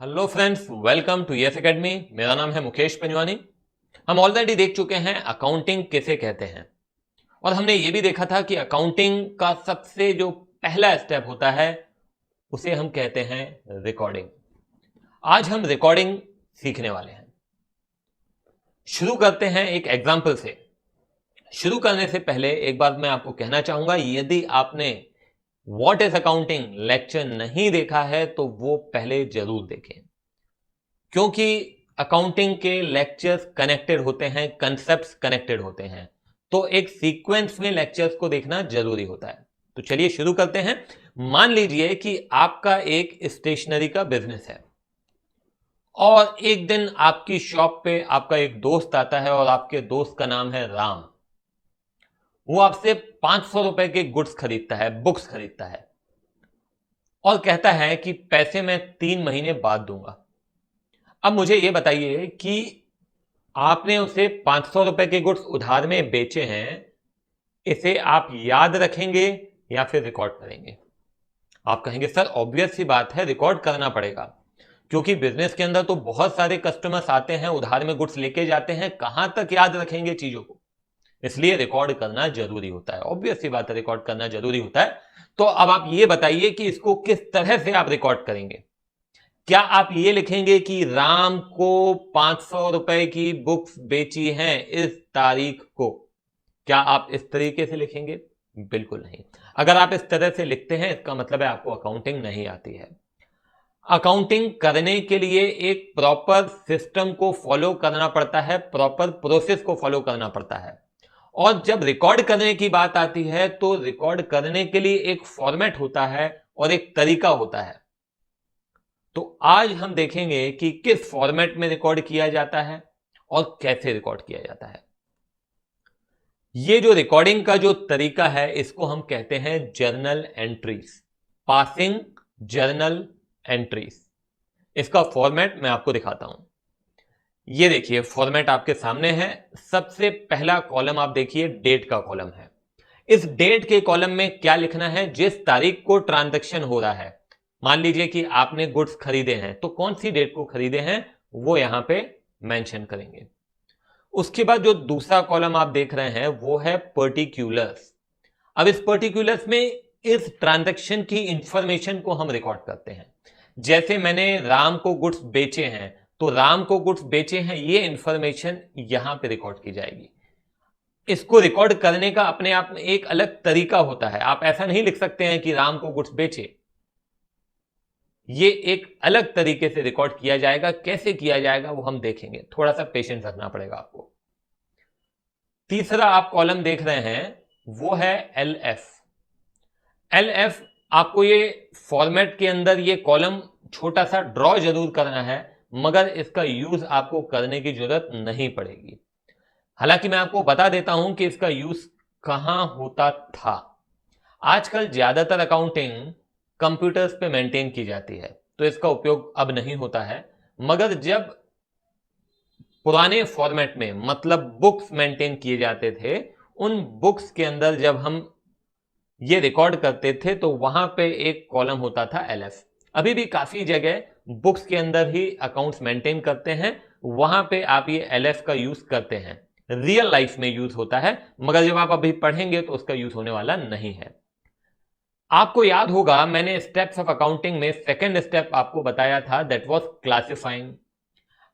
Hello friends, welcome to Yes Academy. मेरा नाम है मुकेश पंजवानी। हम ऑलरेडी देख चुके हैं अकाउंटिंग किसे कहते हैं और हमने ये भी देखा था कि अकाउंटिंग का सबसे जो पहला स्टेप होता है उसे हम कहते हैं रिकॉर्डिंग। आज हम रिकॉर्डिंग सीखने वाले हैं। शुरू करते हैं एक एग्जाम्पल से। शुरू करने से पहले एक बात मैं आपको कहना चाहूंगा, यदि आपने व्हाट इज अकाउंटिंग लेक्चर नहीं देखा है तो वो पहले जरूर देखें, क्योंकि अकाउंटिंग के लेक्चर्स कनेक्टेड होते हैं, कंसेप्ट्स कनेक्टेड होते हैं, तो एक सीक्वेंस में लेक्चर्स को देखना जरूरी होता है। तो चलिए शुरू करते हैं। मान लीजिए कि आपका एक स्टेशनरी का बिजनेस है और एक दिन आपकी शॉप पे आपका एक दोस्त आता है और आपके दोस्त का नाम है राम। वो आपसे 500 रुपए के गुड्स खरीदता है, बुक्स खरीदता है और कहता है कि पैसे मैं 3 महीने बाद दूंगा। अब मुझे यह बताइए कि आपने उसे 500 रुपए के गुड्स उधार में बेचे हैं, इसे आप याद रखेंगे या फिर रिकॉर्ड करेंगे? आप कहेंगे सर ऑब्वियस सी बात है, रिकॉर्ड करना पड़ेगा, क्योंकि बिजनेस के अंदर तो बहुत सारे कस्टमर्स आते हैं, उधार में गुड्स लेके जाते हैं, कहां तक याद रखेंगे चीजों को, इसलिए रिकॉर्ड करना जरूरी होता है। ऑब्वियस सी बात है, रिकॉर्ड करना जरूरी होता है। तो अब आप ये बताइए कि इसको किस तरह से आप रिकॉर्ड करेंगे। क्या आप ये लिखेंगे कि राम को 500 रुपए की बुक्स बेची हैं इस तारीख को? क्या आप इस तरीके से लिखेंगे? बिल्कुल नहीं। अगर आप इस तरह से लिखते हैं इसका मतलब है आपको अकाउंटिंग नहीं आती है। अकाउंटिंग करने के लिए एक प्रॉपर सिस्टम को फॉलो करना पड़ता है, प्रॉपर प्रोसेस को फॉलो करना पड़ता है। और जब रिकॉर्ड करने की बात आती है तो रिकॉर्ड करने के लिए एक फॉर्मेट होता है और एक तरीका होता है। तो आज हम देखेंगे कि किस फॉर्मेट में रिकॉर्ड किया जाता है और कैसे रिकॉर्ड किया जाता है। ये जो रिकॉर्डिंग का जो तरीका है इसको हम कहते हैं journal entries, passing journal entries. इसका फॉर्मेट मैं आपको दिखाता हूं। ये देखिए फॉर्मेट आपके सामने है। सबसे पहला कॉलम आप देखिए डेट का कॉलम है। इस डेट के कॉलम में क्या लिखना है? जिस तारीख को ट्रांजैक्शन हो रहा है। मान लीजिए कि आपने गुड्स खरीदे हैं तो कौन सी डेट को खरीदे हैं वो यहां पे मेंशन करेंगे। उसके बाद जो दूसरा कॉलम आप देख रहे हैं वो है पर्टिकुलर्स। अब इस पर्टिकुलर्स में इस ट्रांजैक्शन की इंफॉर्मेशन को हम रिकॉर्ड करते हैं। जैसे मैंने राम को गुड्स बेचे हैं तो राम को गुड्स बेचे हैं ये इंफॉर्मेशन यहां पे रिकॉर्ड की जाएगी। इसको रिकॉर्ड करने का अपने आप में एक अलग तरीका होता है। आप ऐसा नहीं लिख सकते हैं कि राम को गुड्स बेचे। ये एक अलग तरीके से रिकॉर्ड किया जाएगा। कैसे किया जाएगा वो हम देखेंगे, थोड़ा सा पेशेंस रखना पड़ेगा आपको। तीसरा आप कॉलम देख रहे हैं वो है एल एफ। एल एफ आपको ये फॉर्मेट के अंदर ये कॉलम छोटा सा ड्रॉ जरूर करना है, मगर इसका यूज आपको करने की जरूरत नहीं पड़ेगी। हालांकि मैं आपको बता देता हूं कि इसका यूज कहां होता था। आजकल ज्यादातर अकाउंटिंग कंप्यूटर्स पे मेंटेन की जाती है तो इसका उपयोग अब नहीं होता है, मगर जब पुराने फॉर्मेट में मतलब बुक्स मेंटेन किए जाते थे, उन बुक्स के अंदर जब हम ये रिकॉर्ड करते थे तो वहां पे एक कॉलम होता था एलएफ। अभी भी काफी जगह बुक्स के अंदर ही अकाउंट्स मेंटेन करते हैं, वहां पे आप ये एलएफ का यूज करते हैं। रियल लाइफ में यूज होता है, मगर जब आप अभी पढ़ेंगे तो उसका यूज होने वाला नहीं है। आपको याद होगा मैंने स्टेप्स ऑफ अकाउंटिंग में सेकंड स्टेप आपको बताया था, दैट वाज क्लासिफाइंग।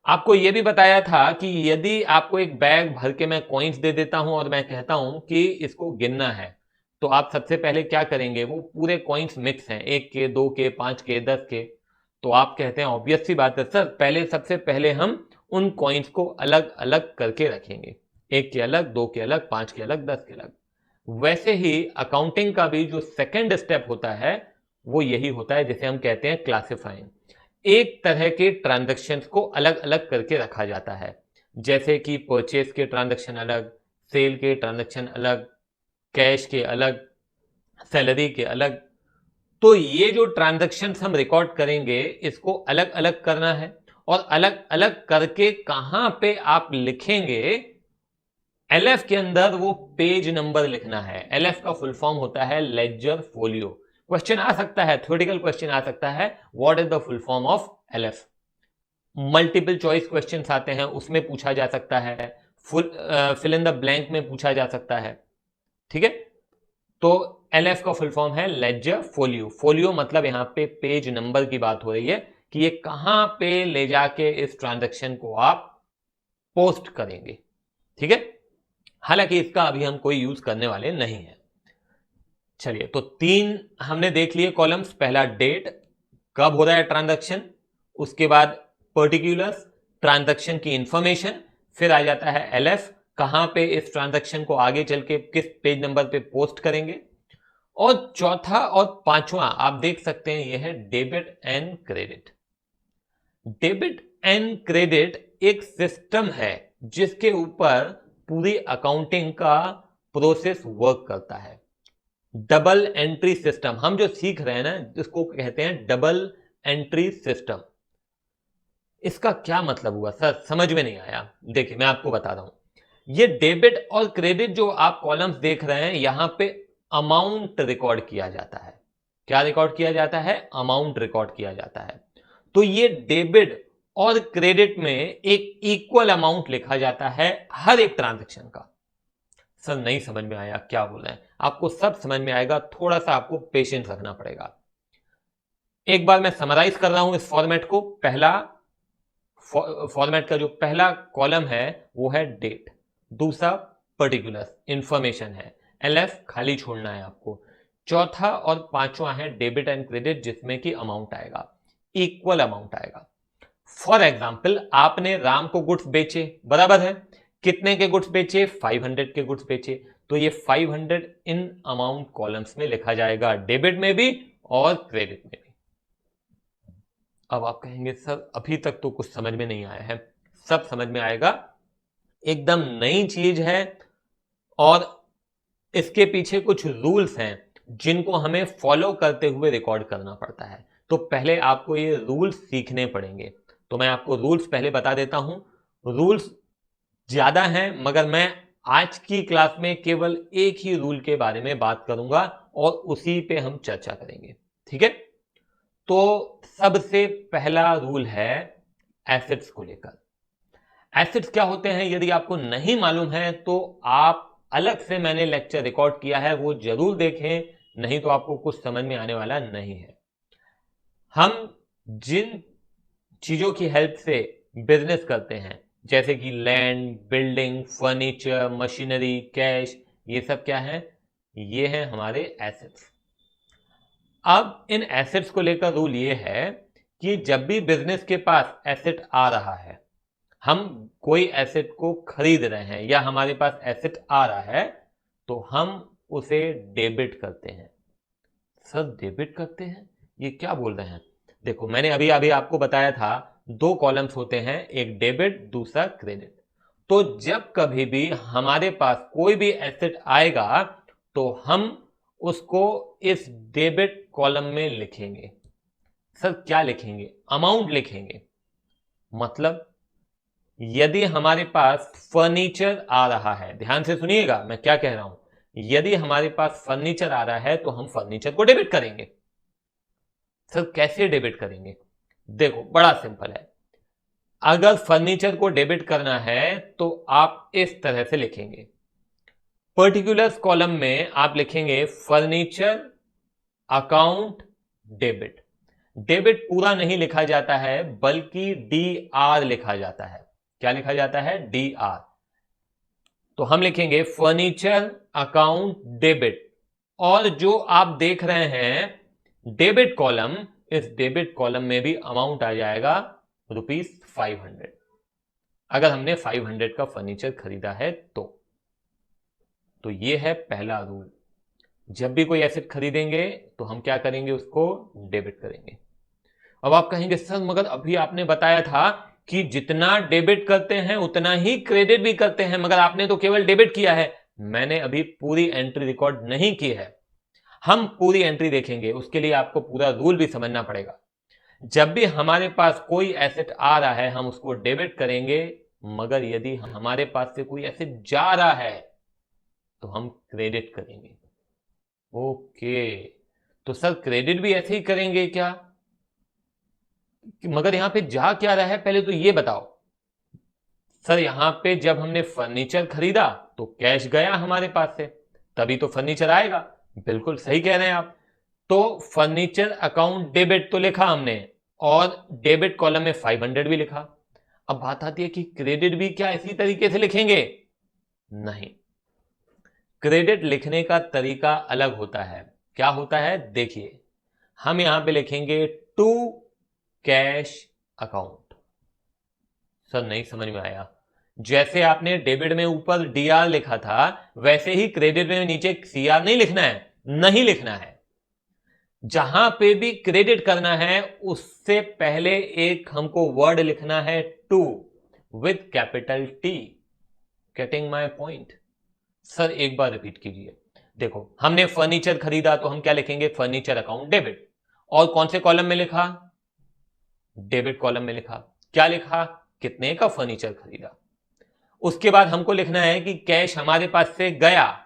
आपको यह भी बताया था कि यदि आपको एक बैग भर के मैं कॉइन्स दे देता हूं और मैं कहता हूं कि इसको गिनना है, तो आप सबसे पहले क्या करेंगे? वो पूरे कॉइन्स मिक्स हैं, 1 के, 2 के, 5 के, 10 के, तो आप कहते हैं ऑब्वियस सी बात है सर, पहले सबसे पहले हम उन कॉइन्स को अलग अलग करके रखेंगे, 1 के अलग, 2 के अलग, 5 के अलग, 10 के अलग। वैसे ही अकाउंटिंग का भी जो सेकंड स्टेप होता है वो यही होता है, जिसे हम कहते हैं क्लासिफाइंग। एक तरह के ट्रांजैक्शंस को अलग अलग करके रखा जाता है, जैसे कि परचेज के ट्रांजैक्शन अलग, सेल के ट्रांजैक्शन अलग, कैश के अलग, सैलरी के अलग। तो ये जो ट्रांजैक्शंस हम रिकॉर्ड करेंगे इसको अलग अलग करना है और अलग अलग करके कहां पे आप लिखेंगे? एलएफ के अंदर वो पेज नंबर लिखना है। एलएफ का फुल फॉर्म होता है लेजर फोलियो। क्वेश्चन आ सकता है, थ्योरेटिकल क्वेश्चन आ सकता है, what is the full form of LF? Multiple choice questions आते हैं उसमें पूछा जा सकता है, फिल इन द ब्लैंक में पूछा जा सकता है। ठीक है, तो एलएफ का फुल फॉर्म है लेजर फोलियो। फोलियो मतलब यहां पे पेज नंबर की बात हो रही है कि ये कहां पे ले जाके इस ट्रांजैक्शन को आप पोस्ट करेंगे। ठीक है, हालांकि इसका अभी हम कोई यूज करने वाले नहीं है। चलिए, तो 3 हमने देख लिए कॉलम्स। पहला डेट, कब हो रहा है ट्रांजैक्शन, उसके बाद पर्टिकुलर्स, ट्रांजैक्शन की इंफॉर्मेशन, फिर आ जाता है एलएफ, कहां पे इस ट्रांजैक्शन को आगे चल के किस पेज नंबर पे पोस्ट करेंगे, और चौथा और पांचवा आप देख सकते हैं यह है debit and credit. Debit and credit एक सिस्टम है जिसके ऊपर पूरी अकाउंटिंग का प्रोसेस वर्क करता है। डबल एंट्री सिस्टम हम जो सीख रहे हैं ना, जिसको कहते हैं डबल एंट्री सिस्टम। इसका क्या मतलब हुआ सर, समझ में नहीं आया। देखिए मैं आपको बता रहा हूं। ये डेबिट और क्रेडिट जो आप कॉलम्स देख रहे हैं, यहां पे अमाउंट रिकॉर्ड किया जाता है। क्या रिकॉर्ड किया जाता है? अमाउंट रिकॉर्ड किया जाता है। तो ये डेबिट और क्रेडिट में एक इक्वल अमाउंट लिखा जाता है हर एक ट्रांजैक्शन का। सर नहीं समझ में आया क्या बोल रहे हैं? आपको सब समझ में आएगा, थोड़ा सा आपको पेशेंस रखना पड़ेगा। एक बार मैं समराइज कर रहा हूं इस फॉर्मेट को। पहला फॉर्मेट का जो पहला कॉलम है वो है डेट, दूसरा पर्टिकुलर्स इंफॉर्मेशन है, एलएफ खाली छोड़ना है आपको, चौथा और पांचवा है डेबिट एंड क्रेडिट जिसमें कि अमाउंट आएगा, इक्वल अमाउंट आएगा। फॉर एग्जाम्पल आपने राम को गुड्स बेचे, बराबर है, कितने के गुड्स बेचे? 500 के गुड्स बेचे। तो ये 500 इन अमाउंट कॉलम्स में लिखा जाएगा, डेबिट में भी और क्रेडिट में भी। अब आप कहेंगे सर अभी तक तो कुछ समझ में नहीं आया है। सब समझ में आएगा, एकदम नई चीज है और इसके पीछे कुछ रूल्स हैं जिनको हमें फॉलो करते हुए रिकॉर्ड करना पड़ता है। तो पहले आपको ये रूल्स सीखने पड़ेंगे। तो मैं आपको रूल्स पहले बता देता हूं। रूल्स ज्यादा हैं मगर मैं आज की क्लास में केवल एक ही रूल के बारे में बात करूंगा और उसी पे हम चर्चा करेंगे। ठीक है, तो सबसे पहला रूल है एसेट्स को लेकर। एसेट्स क्या होते हैं यदि आपको नहीं मालूम है तो आप अलग से मैंने लेक्चर रिकॉर्ड किया है, वो जरूर देखें, नहीं तो आपको कुछ समझ में आने वाला नहीं है। हम जिन चीजों की हेल्प से बिजनेस करते हैं जैसे कि land, building, furniture, machinery, cash, ये सब क्या है? ये हैं हमारे एसेट्स। अब इन एसेट्स को लेकर रूल ये है कि जब भी बिजनेस के पास एसेट आ रहा है, हम कोई एसेट को खरीद रहे हैं या हमारे पास एसेट आ रहा है, तो हम उसे डेबिट करते हैं। सर डेबिट करते हैं, ये क्या बोल रहे हैं? देखो मैंने अभी अभी आपको बताया था 2 कॉलम्स होते हैं, एक डेबिट दूसरा क्रेडिट। तो जब कभी भी हमारे पास कोई भी एसेट आएगा तो हम उसको इस डेबिट कॉलम में लिखेंगे। सर क्या लिखेंगे? अमाउंट लिखेंगे। मतलब यदि हमारे पास फर्नीचर आ रहा है, ध्यान से सुनिएगा मैं क्या कह रहा हूं, यदि हमारे पास फर्नीचर आ रहा है तो हम फर्नीचर को डेबिट करेंगे। सर कैसे डेबिट करेंगे? देखो बड़ा सिंपल है। अगर फर्नीचर को डेबिट करना है तो आप इस तरह से लिखेंगे। पर्टिकुलर्स कॉलम में आप लिखेंगे फर्नीचर अकाउंट डेबिट। डेबिट पूरा नहीं लिखा जाता है बल्कि डी आर लिखा जाता है। क्या लिखा जाता है? D R. तो हम लिखेंगे फर्नीचर अकाउंट डेबिट, और जो आप देख रहे हैं डेबिट कॉलम, इस डेबिट कॉलम में भी अमाउंट आ जाएगा ₹500, अगर हमने 500 का फर्नीचर खरीदा है तो ये है पहला रूल। जब भी कोई एसेट खरीदेंगे तो हम क्या करेंगे? उसको डेबिट करेंगे। अब आप कहेंगे सर मगर अभी आपने बताया था कि जितना डेबिट करते हैं उतना ही क्रेडिट भी करते हैं, मगर आपने तो केवल डेबिट किया है। मैंने अभी पूरी एंट्री रिकॉर्ड नहीं की है। हम पूरी एंट्री देखेंगे, उसके लिए आपको पूरा रूल भी समझना पड़ेगा। जब भी हमारे पास कोई एसेट आ रहा है हम उसको डेबिट करेंगे, मगर यदि हमारे पास से कोई एसेट जा रहा है तो हम क्रेडिट करेंगे। ओके, तो सर क्रेडिट भी ऐसे ही करेंगे क्या? मगर यहां पे जा क्या रहा है पहले तो ये बताओ। सर यहां पे जब हमने फर्नीचर खरीदा तो कैश गया हमारे पास से, तभी तो फर्नीचर आएगा। बिल्कुल सही कह रहे हैं आप। तो फर्नीचर अकाउंट डेबिट तो लिखा हमने, और डेबिट कॉलम में 500 भी लिखा। अब बात आती है कि क्रेडिट भी क्या इसी तरीके से लिखेंगे? नहीं, क्रेडिट लिखने का तरीका अलग होता है। क्या होता है देखिए, हम यहां पे लिखेंगे टू कैश अकाउंट। सर नहीं समझ में आया। जैसे आपने डेबिट में ऊपर डीआर लिखा था, वैसे ही क्रेडिट में नीचे सीआर नहीं लिखना है, नहीं लिखना है। जहां पे भी क्रेडिट करना है उससे पहले एक हमको वर्ड लिखना है to with capital T. Getting my point? Sir एक बार रिपीट कीजिए। देखो, हमने फर्नीचर खरीदा तो हम क्या लिखेंगे? Furniture account debit. और कौन से कॉलम में लिखा? डेबिट कॉलम में लिखा। क्या लिखा? कितने का फर्नीचर खरीदा। उसके बाद हमको लिखना है कि कैश हमारे पास से गया,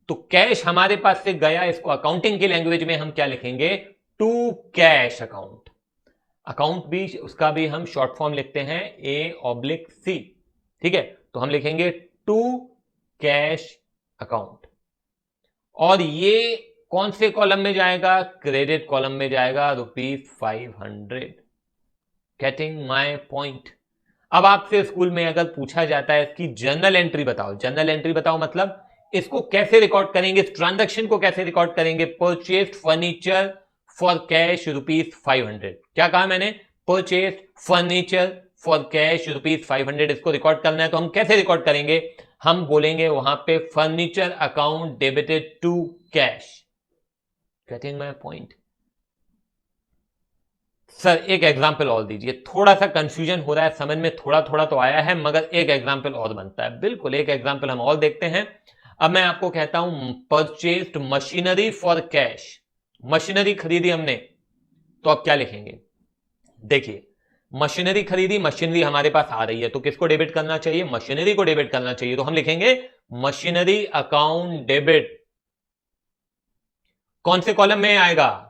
तो कैश हमारे पास से गया, इसको अकाउंटिंग की लैंग्वेज में हम क्या लिखेंगे? To cash account. अकाउंट भी, उसका भी हम शॉर्ट फॉर्म लिखते हैं A/C। ठीक है, तो हम लिखेंगे टू कैश अकाउंट। और ये कौन से कॉलम में जाएगा? क्रेडिट कॉलम में जाएगा, ₹500। Getting my point? अब आपसे स्कूल में अगर पूछा जाता है इसकी जर्नल एंट्री बताओ, जर्नल एंट्री बताओ मतलब इसको कैसे रिकॉर्ड करेंगे, इस ट्रांजैक्शन को कैसे रिकॉर्ड करेंगे? Purchase furniture for cash ₹500। क्या कहा मैंने? Purchase furniture for cash ₹500। इसको रिकॉर्ड करना है तो हम कैसे रिकॉर्ड करेंगे? हम बोलेंगे वहां पे furniture account debited to cash. Getting my point? Sir एक एग्जाम्पल और दीजिए। थोड़ा सा कंफ्यूजन हो रहा है, समझ में थोड़ा थोड़ा तो आया है, मगर एक एग्जाम्पल और बनता है। बिल्कुल, एक एग्जाम्पल हम और देखते हैं। अब मैं आपको कहता हूं purchased machinery for cash. Machinery खरीदी हमने, तो अब क्या लिखेंगे? देखिए, मशीनरी खरीदी, मशीनरी हमारे पास आ रही है, तो किसको डेबिट करना चाहिए? मशीनरी को डेबिट करना चाहिए। तो हम लिखेंगे मशीनरी अकाउंट डेबिट। कौन से कॉलम में आएगा?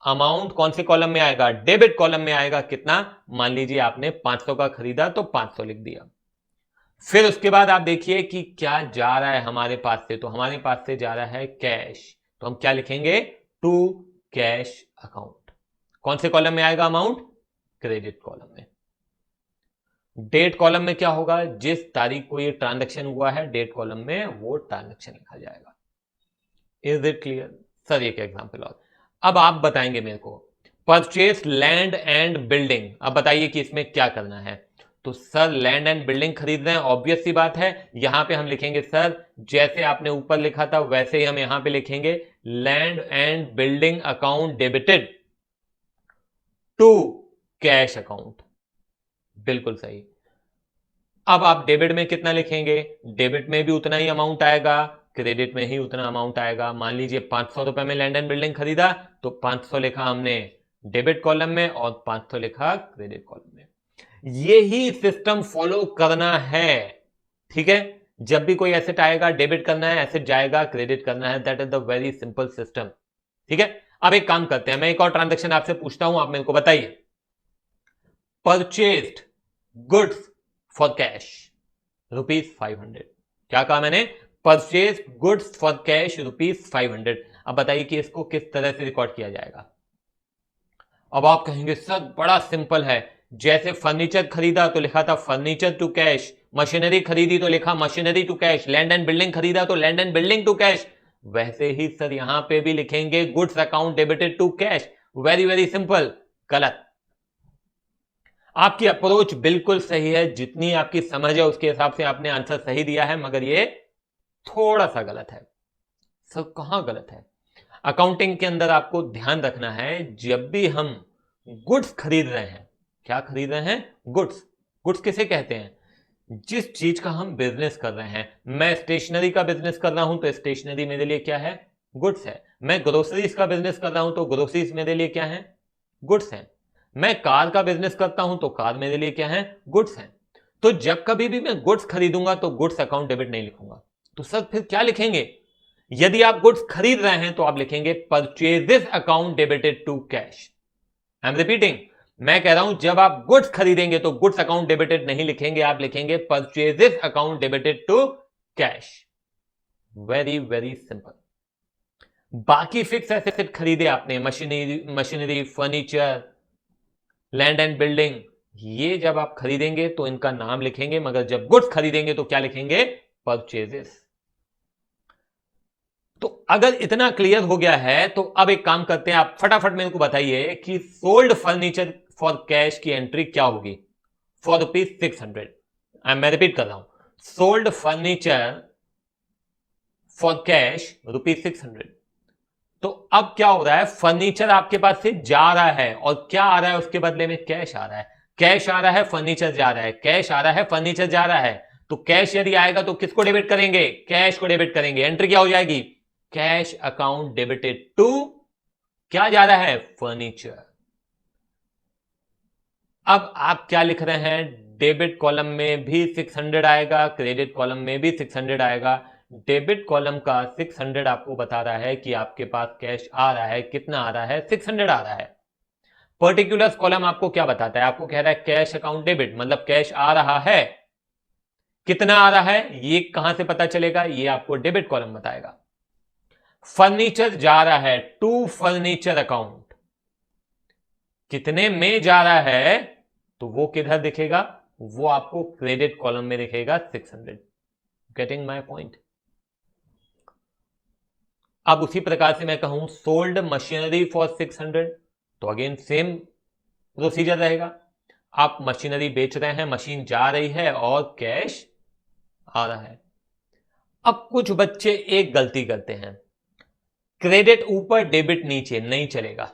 अमाउंट कौन से कॉलम में आएगा? डेबिट कॉलम में आएगा। कितना? मान लीजिए आपने 500 का खरीदा तो 500 लिख दिया। फिर उसके बाद आप देखिए कि क्या जा रहा है हमारे पास से, तो हमारे पास से जा रहा है कैश, तो हम क्या लिखेंगे? To cash account. कौन से कॉलम में आएगा अमाउंट? क्रेडिट कॉलम में। डेट कॉलम में क्या होगा? जिस तारीख को ये ट्रांजैक्शन हुआ है, डेट कॉलम में वो ट्रांजैक्शन लिखा जाएगा। Is it clear? सर एक एग्जांपल और। अब आप बताएंगे मेरे को, परचेस लैंड एंड बिल्डिंग। अब बताइए कि इसमें क्या करना है? तो सर लैंड एंड बिल्डिंग खरीद रहे हैं, ऑब्वियस सी बात है। यहां पे हम लिखेंगे सर, जैसे आपने ऊपर लिखा था वैसे ही हम यहां पे लिखेंगे land and building account debited to cash account. बिल्कुल सही। अब आप डेबिट में कितना लिखेंगे? डेबिट में भी उतना ही अमाउंट आएगा, क्रेडिट में ही उतना अमाउंट आएगा। मान लीजिए 500 रुपए में लैंड एंड बिल्डिंग खरीदा, तो 500 लिखा हमने डेबिट कॉलम में और 500 लिखा क्रेडिट कॉलम में। यही सिस्टम फॉलो करना है। ठीक है, जब भी कोई एसेट आएगा डेबिट करना है, एसेट जाएगा क्रेडिट करना है। That is the very simple system. ठीक है, अब एक काम करते हैं, मैं एक और ट्रांजेक्शन आपसे पूछता हूं, आप मेरे को बताइए। Purchased goods for cash ₹500। क्या कहा मैंने? Purchase goods for cash ₹500। अब बताइए कि इसको किस तरह से रिकॉर्ड किया जाएगा? अब आप कहेंगे सर बड़ा सिंपल है, जैसे फर्नीचर खरीदा तो लिखा था फर्नीचर टू कैश, मशीनरी खरीदी तो लिखा machinery to cash, land and building खरीदा तो land and building to cash. वैसे ही सर यहां पे भी लिखेंगे goods account debited to cash. Very very simple. गलत। आपकी अप्रोच बिल्कुल सही है, जितनी आपकी समझ है उसके हिसाब से आपने आंसर सही दिया है, मगर ये थोड़ा सा गलत है। सर कहां गलत है? अकाउंटिंग के अंदर आपको ध्यान रखना है, जब भी हम गुड्स खरीद रहे हैं, क्या खरीद रहे हैं? गुड्स। गुड्स किसे कहते हैं? जिस चीज का हम बिजनेस कर रहे हैं। मैं स्टेशनरी का बिजनेस कर रहा हूं तो स्टेशनरी मेरे लिए क्या है? गुड्स है। मैं ग्रोसरीज का बिजनेस कर रहा हूं तो ग्रोसरीज मेरे लिए क्या है? गुड्स है। मैं कार का बिजनेस करता हूं तो कार मेरे लिए क्या है? गुड्स है। तो जब कभी भी मैं गुड्स खरीदूंगा तो गुड्स अकाउंट डेबिट नहीं लिखूंगा। तो सर फिर क्या लिखेंगे? यदि आप गुड्स खरीद रहे हैं तो आप लिखेंगे purchases account debited to cash. I am repeating, मैं कह रहा हूं जब आप गुड्स खरीदेंगे तो गुड्स अकाउंट डेबिटेड नहीं लिखेंगे, आप लिखेंगे purchases account debited to cash. Very very simple. बाकी फिक्स एसेट खरीदे आपने, machinery, furniture, land and building, ये जब आप खरीदेंगे तो इनका नाम लिखेंगे, मगर जब गुड्स खरीदेंगे तो क्या लिखेंगे? परचेजेस। तो अगर इतना क्लियर हो गया है तो अब एक काम करते हैं, आप फटाफट मेरे को बताइए कि सोल्ड फर्नीचर फॉर कैश की एंट्री क्या होगी फॉर ₹600। मैं रिपीट कर रहा हूं, सोल्ड फर्नीचर फॉर कैश ₹600। तो अब क्या हो रहा है, फर्नीचर आपके पास से जा रहा है और क्या आ रहा है उसके बदले में? कैश आ रहा है। कैश आ रहा है, फर्नीचर जा रहा है, कैश आ रहा है, फर्नीचर जा रहा है। तो कैश यदि आएगा तो किसको डेबिट करेंगे? कैश को डेबिट करेंगे। एंट्री क्या हो जाएगी? कैश अकाउंट डेबिटेड टू क्या जा रहा है? फर्नीचर। अब आप क्या लिख रहे हैं? डेबिट कॉलम में भी 600 आएगा, क्रेडिट कॉलम में भी 600 आएगा। डेबिट कॉलम का 600 आपको बता रहा है कि आपके पास कैश आ रहा है। कितना आ रहा है? 600 आ रहा है। पर्टिकुलर्स कॉलम आपको क्या बताता है? आपको कह रहा है कैश अकाउंट डेबिट, मतलब कैश आ रहा है। कितना आ रहा है ये कहां से पता चलेगा? ये आपको डेबिट कॉलम बताएगा। फर्नीचर जा रहा है टू फर्नीचर अकाउंट, कितने में जा रहा है तो वो किधर दिखेगा? वो आपको क्रेडिट कॉलम में दिखेगा 600। Getting my point? अब उसी प्रकार से मैं कहूं सोल्ड मशीनरी फॉर 600, तो अगेन सेम प्रोसीजर रहेगा। आप मशीनरी बेच रहे हैं, मशीन जा रही है और कैश आ रहा है। अब कुछ बच्चे एक गलती करते हैं, क्रेडिट ऊपर डेबिट नीचे, नहीं चलेगा।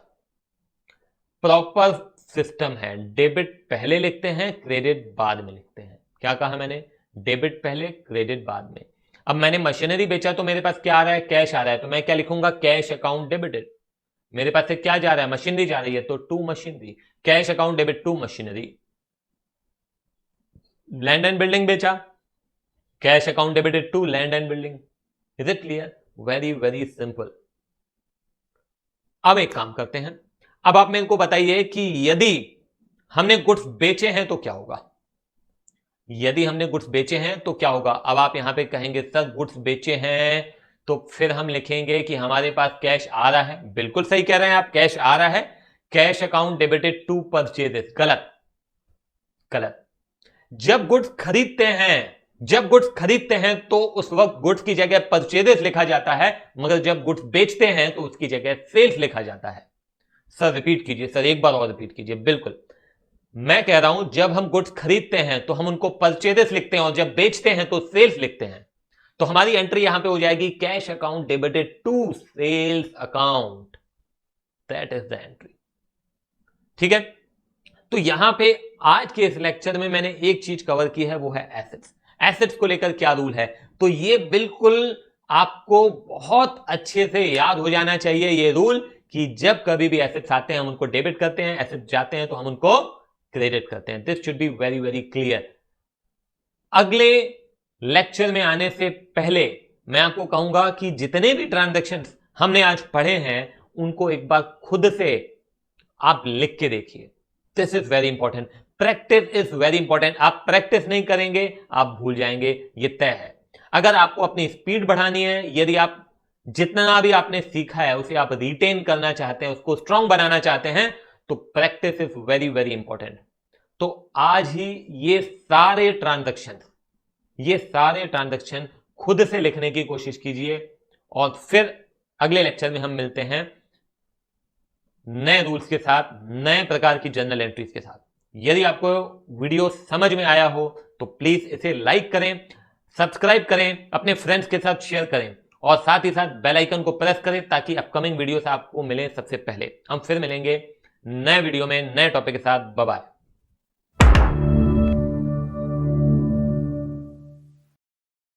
प्रॉपर सिस्टम है, डेबिट पहले लिखते हैं, क्रेडिट बाद में लिखते हैं। क्या कहा मैंने? डेबिट पहले, क्रेडिट बाद में। अब मैंने मशीनरी बेचा तो मेरे पास क्या आ रहा है? कैश आ रहा है, तो मैं क्या लिखूंगा? Cash account debited. मेरे पास से क्या जा रहा है? मशीनरी जा रही है, तो to machinery, cash account debit to machinery. Land and building बेचा, cash account debited to land and building. Is it clear? Very very simple. अब एक काम करते हैं, अब आप मेरे को बताइए कि यदि हमने गुड्स बेचे हैं तो क्या होगा? यदि हमने गुड्स बेचे हैं तो क्या होगा? अब आप यहां पे कहेंगे सर गुड्स बेचे हैं तो फिर हम लिखेंगे कि हमारे पास कैश आ रहा है। बिल्कुल सही कह रहे हैं आप, कैश आ रहा है। Cash account debited to purchases, गलत गलत। जब गुड्स खरीदते हैं तो उस वक्त गुड्स की जगह परचेजेस लिखा जाता है, मगर जब गुड्स बेचते हैं तो उसकी जगह सेल्स लिखा जाता है। सर रिपीट कीजिए, सर एक बार और रिपीट कीजिए। बिल्कुल, मैं कह रहा हूं जब हम गुड्स खरीदते हैं तो हम उनको परचेजेस लिखते हैं और जब बेचते हैं तो सेल्स लिखते हैं। तो हमारी एंट्री यहां पे हो जाएगी cash account debited to sales account. That is the entry. ठीक है, तो यहां पे आज के इस लेक्चर में मैंने एक चीज कवर की है, वो है एसेट्स। एसेट्स को लेकर क्या रूल है, तो ये बिल्कुल आपको बहुत अच्छे से याद हो जाना चाहिए ये रूल कि जब कभी भी एसेट्स आते हैं हम उनको डेबिट करते हैं, एसेट्स जाते हैं तो हम उनको क्रेडिट करते हैं। This should be very very clear. अगले लेक्चर में आने से पहले मैं आपको कहूंगा कि जितने भी ट्रांजैक्शन हमने आज पढ़े हैं उनको एक बार खुद से आप लिख के देखिए। This is very important, practice is very important. आप प्रैक्टिस नहीं करेंगे आप भूल जाएंगे, ये तय है। अगर आपको अपनी स्पीड बढ़ानी है, यदि आप जितना भी आपने सीखा है उसे आप रिटेन करना चाहते हैं, उसको स्ट्रांग बनाना चाहते हैं, तो practice is very very important. तो आज ही ये सारे ट्रांजैक्शन खुद से लिखने की कोशिश कीजिए और फिर अगले लेक्चर में हम मिलते हैं नए रूल्स के साथ, नए प्रकार की जर्नल एंट्रीज के साथ। यदि आपको वीडियो समझ में आया हो तो प्लीज इसे लाइक करें, सब्सक्राइब करें, अपने फ्रेंड्स के साथ शेयर करें और साथ ही साथ बेल आइकन को प्रेस करें ताकि अपकमिंग वीडियोस आपको मिले सबसे पहले। हम फिर मिलेंगे नए वीडियो में नए टॉपिक के साथ। Bye bye.